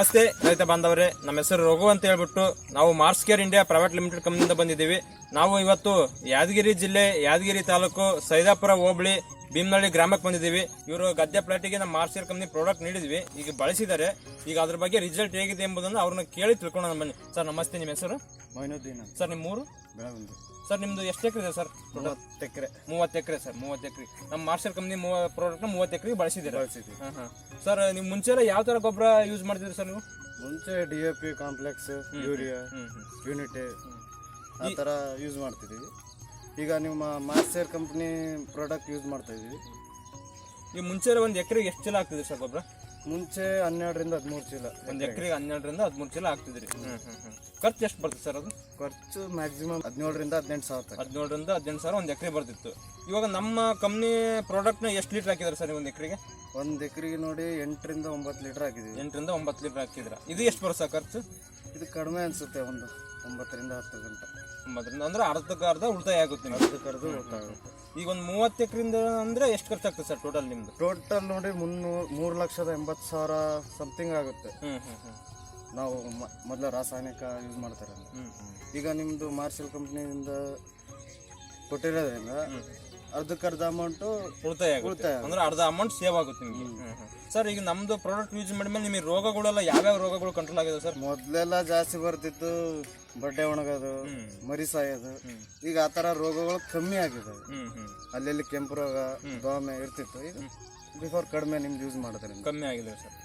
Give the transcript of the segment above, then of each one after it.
ನಮಸ್ತೆ ರೈತ ಬಾಂಧವರೇ, ನಮ್ಮ ಹೆಸರು ರಘು ಅಂತ ಹೇಳ್ಬಿಟ್ಟು ನಾವು Mars care India private limited ಕಂಪನಿಯಿಂದ ಬಂದಿದ್ದೀವಿ. ನಾವು ಇವತ್ತು ಯಾದಗಿರಿ ಜಿಲ್ಲೆ ಯಾದಗಿರಿ ತಾಲೂಕು ಸೈದಾಪುರ ಹೋಬಳಿ ಭೀಮನಹಳ್ಳಿ ಗ್ರಾಮಕ್ಕೆ ಬಂದಿದ್ದೀವಿ. ಇವರು ಗದ್ದೆ ಪ್ಲಾಟಿಗೆ ನಮ್ಮ ಮಾರ್ಸ್ ಕೇರ್ ಕಂಪನಿ ಪ್ರಾಡಕ್ಟ್ ನೀಡಿದ್ವಿ, ಈಗ ಬಳಸಿದ್ದಾರೆ. ಈಗ ಅದ್ರ ಬಗ್ಗೆ ರಿಸಲ್ಟ್ ಹೇಗಿದೆ ಎಂಬುದನ್ನು ಅವ್ರನ್ನ ಕೇಳಿ ತಿಳ್ಕೊಳ್ಳೋಣ ಬನ್ನಿ. ಸರ್ ನಮಸ್ತೆ, ನಿಮ್ಮ ಹೆಸರು? ಮೊಯ್ನುದ್ದೀನ್. ಸರ್ ನಿಮ್ಮ ಊರು? ಬೆಳಗುಂದಿ. ಸರ್ ನಿಮ್ದು ಎಷ್ಟು ಎಕರೆ ಇದೆ ಸರ್? 30 ಎಕರೆ. 30 ಎಕರೆ ಸರ್, 30 ಎಕರೆ. ನಮ್ಮ ಮಾರ್ಸ್ ಕೇರ್ ಕಂಪನಿ ಪ್ರಾಡಕ್ಟ್ನ 30 ಎಕರೆ ಬಳಸಿದ್ದೀರಾ? ಸರ್ ನೀವು ಮುಂಚೆ ಎಲ್ಲ ಯಾವ ತರ ಗೊಬ್ಬರ ಯೂಸ್ ಮಾಡ್ತಿದ್ರಿ ಸರ್? ನೀವು ಮುಂಚೆ DAP ಕಾಂಪ್ಲೆಕ್ಸ್, ಯೂರಿಯಾ, ಯೂನಿಟಿ ಆ ಥರ ಯೂಸ್ ಮಾಡ್ತಿದ್ದೀವಿ. ಈಗ ನಿಮ್ಮ Mars care company product use ಮಾಡ್ತಾ ಇದ್ದೀವಿ. ಈ ಮುಂಚೆ ಒಂದು ಎಕರೆಗೆ ಎಷ್ಟು ಚೀಲ ಆಗ್ತಿದ್ರಿ ಸರ್ ಗೊಬ್ಬರ? ಮುಂಚೆ 12ರಿಂದ 13 ಚೀಲ. ಒಂದು ಎಕರೆಗೆ 12ರಿಂದ 13 ಚೀಲ ಆಗ್ತಿದ್ರಿ. ಖರ್ಚು ಎಷ್ಟು ಬರ್ತದೆ ಸರ್ ಅದು? ಖರ್ಚು ಮ್ಯಾಕ್ಸಿಮಮ್ 17ರಿಂದ 18 ಸಾವಿರ. 17ರಿಂದ 18 ಸಾವಿರ ಒಂದು ಎಕರೆ ಬರ್ತಿತ್ತು. ಇವಾಗ ನಮ್ಮ ಕಂಪ್ನಿ ಪ್ರಾಡಕ್ಟ್ನ ಎಷ್ಟು ಲೀಟರ್ ಹಾಕಿದಾರೆ ಸರ್ ಒಂದು ಎಕರೆಗೆ? ಒಂದು ಎಕರೆಗೆ ನೋಡಿ 8ರಿಂದ 9 ಲೀಟರ್ ಹಾಕಿದ್ದೀವಿ. 8ರಿಂದ 9 ಲೀಟರ್ ಹಾಕಿದ್ರ. ಇದು ಎಷ್ಟು ಬರುತ್ತೆ ಸರ್ ಖರ್ಚು? ಇದು ಕಡಿಮೆ ಅನಿಸುತ್ತೆ, ಒಂದು 9ರಿಂದ 10 ಗಂಟೆ. 9ರಿಂದ ಅಂದ್ರೆ ಅರ್ಧಕ್ಕೆ ಅರ್ಧ ಉಳಿತಾಯ ಆಗುತ್ತೆ ನಿಮ್ಗೆ. ಅರ್ಧಕ್ಕೆ ಅರ್ಧ ಗೊತ್ತಾಗುತ್ತೆ. ಈಗ ಒಂದು 30 ಎಕರೆಯಿಂದ ಅಂದ್ರೆ ಎಷ್ಟು ಖರ್ಚಾಗ್ತದೆ ಸರ್ ಟೋಟಲ್ ನಿಮ್ದು? ಟೋಟಲ್ ನೋಡಿ 3,80,000 ಸಮಥಿಂಗ್ ಆಗುತ್ತೆ. ನಾವು ಮೊದಲ ರಾಸಾಯನಿಕ ಯೂಸ್ ಮಾಡ್ತಾರೆ. ಈಗ ನಿಮ್ಮದು ಮಾರ್ಷಲ್ ಕಂಪ್ನಿಯಿಂದ ಕೊಟ್ಟಿರೋದ್ರಿಂದ ಅರ್ಧಕ್ಕರ್ಧ ಅಮೌಂಟು ಉಳಿತಾಯ ಆಗುತ್ತೆ, ಅಂದ್ರೆ ಅರ್ಧ ಅಮೌಂಟ್ ಸೇವ್ ಆಗುತ್ತೆ ನಿಮಗೆ. ಸರ್ ಈಗ ನಮ್ದು ಪ್ರಾಡಕ್ಟ್ ಯೂಸ್ ಮಾಡಿದ್ಮೇಲೆ ನಿಮಗೆ ರೋಗಗಳೆಲ್ಲ ಯಾವ್ಯಾವ ರೋಗಗಳು ಕಂಟ್ರೋಲ್ ಆಗಿದೆ ಸರ್? ಮೊದಲೆಲ್ಲ ಜಾಸ್ತಿ ಬರ್ತಿತ್ತು, ಬಡ್ಡೆ ಒಣಗೋದು, ಮರಿ ಸಾಯೋದು. ಈಗ ಆ ಥರ ರೋಗಗಳು ಕಮ್ಮಿ ಆಗಿದೆ. ಅಲ್ಲೆಲ್ಲಿ ಕೆಂಪು ರೋಗ, ದೋಮೆ ಇರ್ತಿತ್ತು. ಈಗ ಬಿಫೋರ್ ಕಡಿಮೆ ನಿಮ್ದು ಯೂಸ್ ಮಾಡಿದ್ರೆ ಕಮ್ಮಿ ಆಗಿದೆ ಸರ್.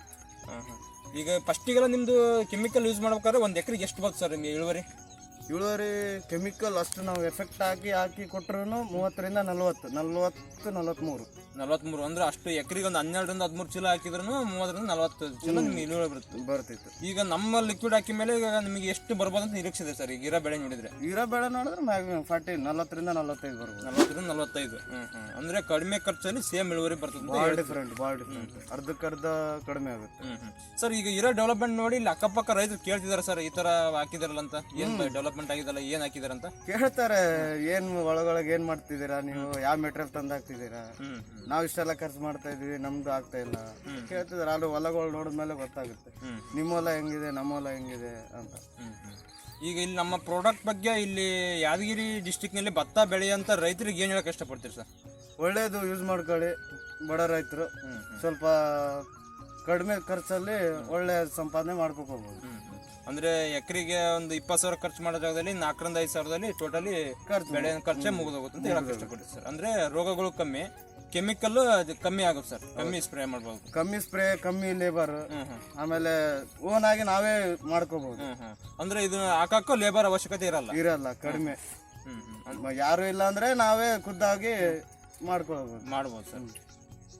ಈಗ ಫಸ್ಟಿಗೆಲ್ಲ ನಿಮ್ದು ಕೆಮಿಕಲ್ ಯೂಸ್ ಮಾಡ್ಬೇಕಾದ್ರೆ ಒಂದು ಎಕರೆಗೆ ಎಷ್ಟು ಬರುತ್ತೆ ಸರ್ ನಿಮಗೆ ಇಳುವರಿ? ಕೆಮಿಕಲ್ ಅಷ್ಟು ನಾವು ಎಫೆಕ್ಟ್ ಹಾಕಿ ಕೊಟ್ಟರು 30ರಿಂದ 40, 43 ಅಂದ್ರೆ ಅಷ್ಟು ಎಕರೆಗೆ ಒಂದು 12ರಿಂದ 13 ಚೀಲ ಹಾಕಿದ್ರು 30ರಿಂದ 40 ಚೀಲ ನಿಮ್ಗೆ ಇಳುವರಿ ಬರ್ತಿತ್ತು. ಈಗ ನಮ್ಮ ಲಿಕ್ವಿಡ್ ಹಾಕಿ ಮೇಲೆ ಈಗ ನಿಮಗೆ ಎಷ್ಟು ಬರ್ಬೋದು ಅಂತ ನಿರೀಕ್ಷೆ ಇದೆ ಸರ್? ಈಗ ಇರೋ ಬೆಳೆ ನೋಡಿದ್ರೆ ಮ್ಯಾಕ್ಸಿಮಮ್ 40ರಿಂದ 45 ಬರ್ಬೋದು. 40ರಿಂದ 45. ಅಂದ್ರೆ ಕಡಿಮೆ ಖರ್ಚಲ್ಲಿ ಸೇಮ್ ಇಳುವರಿ ಬರ್ತದೆ. ಭಾಳ ಡಿಫ್ರೆಂಟ್. ಅರ್ಧಕ್ಕರ್ಧ ಕಡಿಮೆ ಆಗುತ್ತೆ. ಸರ್ ಈಗ ಇರೋ ಡೆವಲಪ್ಮೆಂಟ್ ನೋಡಿ ಇಲ್ಲಿ ಅಕ್ಕಪಕ್ಕ ರೈತರು ಕೇಳ್ತಿದಾರೆ ಸರ್, ಈ ತರ ಹಾಕಿದಾರಲ್ಲ ಅಂತ, ಏನ್ ಡೆವಲಪ್ಮೆಂಟ್ ಆಗಿದಲ್ಲ, ಏನ್ ಹಾಕಿದಾರ ಅಂತ ಕೇಳ್ತಾರೆ. ಏನ್ ಒಳಗೊಳಗೆ ಏನ್ ಮಾಡ್ತಿದ್ದೀರಾ ನೀವು, ಯಾವ ಮೆಟೀರಿಯಲ್ ತಂದು ಹಾಕ್ತಿದ್ದೀರಾ, ನಾವ್ ಇಷ್ಟೆಲ್ಲ ಖರ್ಚು ಮಾಡ್ತಾ ಇದೀವಿ, ನಮ್ದು ಆಗ್ತಾ ಇಲ್ಲ ಕೇಳ್ತಿದಾರೆ. ಅಲ್ಲಿ ಹೊಲಗಳು ನೋಡಿದ್ಮೇಲೆ ಗೊತ್ತಾಗುತ್ತೆ ನಿಮ್ಮ ಹೊಲ ಹೆಂಗಿದೆ, ನಮ್ಮ ಹೊಲ ಹೆಂಗಿದೆ ಅಂತ. ಈಗ ಇಲ್ಲಿ ನಮ್ಮ ಪ್ರಾಡಕ್ಟ್ ಬಗ್ಗೆ ಇಲ್ಲಿ ಯಾದಗಿರಿ ಡಿಸ್ಟಿಕ್ ನಲ್ಲಿ ಭತ್ತ ಬೆಳೆಯಂತ ರೈತರಿಗೆ ಏನ್ ಹೇಳಕ್ ಇಷ್ಟಪಡ್ತೀರಿ ಸರ್? ಒಳ್ಳೇದು, ಯೂಸ್ ಮಾಡ್ಕೊಳ್ಳಿ. ಬಡ ರೈತರು ಸ್ವಲ್ಪ ಕಡಿಮೆ ಖರ್ಚಲ್ಲಿ ಒಳ್ಳೆ ಸಂಪಾದನೆ ಮಾಡ್ಕೋಬಹುದು. ಅಂದ್ರೆ ಎಕರೆಗೆ ಒಂದು 20,000 ಖರ್ಚು ಮಾಡೋ ಜಾಗದಲ್ಲಿ 4ರಿಂದ 5 ಸಾವಿರದಲ್ಲಿ ಟೋಟಲಿ ಬೆಳೆ ಖರ್ಚೆ ಮುಗಿದೋಗುತ್ತೆ ಅಂತ ಹೇಳಕ್ ಇಷ್ಟಪಡ್ತೀವಿ ಸರ್. ಅಂದ್ರೆ ರೋಗಗಳು ಕಮ್ಮಿ, ಕೆಮಿಕಲ್ ಕಮ್ಮಿ ಆಗುತ್ತೆ ಸರ್, ಕಮ್ಮಿ ಸ್ಪ್ರೇ ಮಾಡ್ಬೋದು. ಕಮ್ಮಿ ಸ್ಪ್ರೇ, ಕಮ್ಮಿ ಲೇಬರ್, ಆಮೇಲೆ ಓನ್ ಆಗಿ ನಾವೇ ಮಾಡ್ಕೋಬಹುದು. ಅಂದ್ರೆ ಇದು ಹಾಕಕ್ಕೂ ಲೇಬರ್ ಅವಶ್ಯಕತೆ ಇರಲ್ಲ, ಕಡಿಮೆ. ಯಾರು ಇಲ್ಲ ಅಂದ್ರೆ ನಾವೇ ಖುದ್ದಾಗಿ ಮಾಡ್ಬೋದು ಸರ್.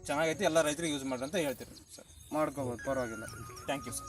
ಚೆನ್ನಾಗೈತಿ, ಎಲ್ಲ ರೈತರಿಗೆ ಯೂಸ್ ಮಾಡ್ರಿ ಅಂತ ಹೇಳ್ತೀರಿ ಸರ್. ಮಾಡ್ಕೋಬಹುದು, ಪರವಾಗಿಲ್ಲ. Thank you sir.